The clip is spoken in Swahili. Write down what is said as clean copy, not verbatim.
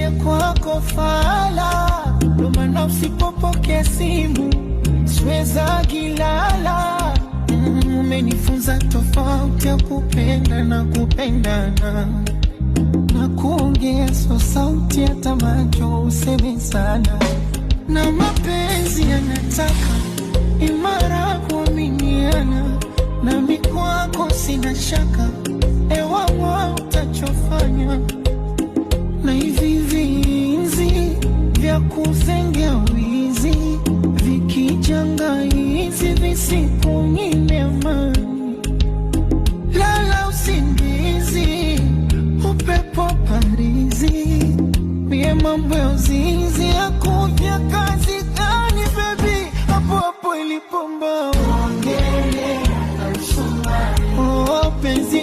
mie kwako fala, ndo maana usipopokea simu siweza gilala. Umenifunza tofauti ya kupenda na kupendana, na kuongea so sauti hata macho useme sana, na mapenzi yanataka imara kuaminiana, na mikwako sina shaka ewawa utachofanya. Na hivi vinzi vya kuzengea wizi vikijanga hizi visikunyime amani, lala usingizi upepo parizi, mie mambo ya uzinzi yakuja kazi gani baby, hapo hapo ilipomba ongele oh penzi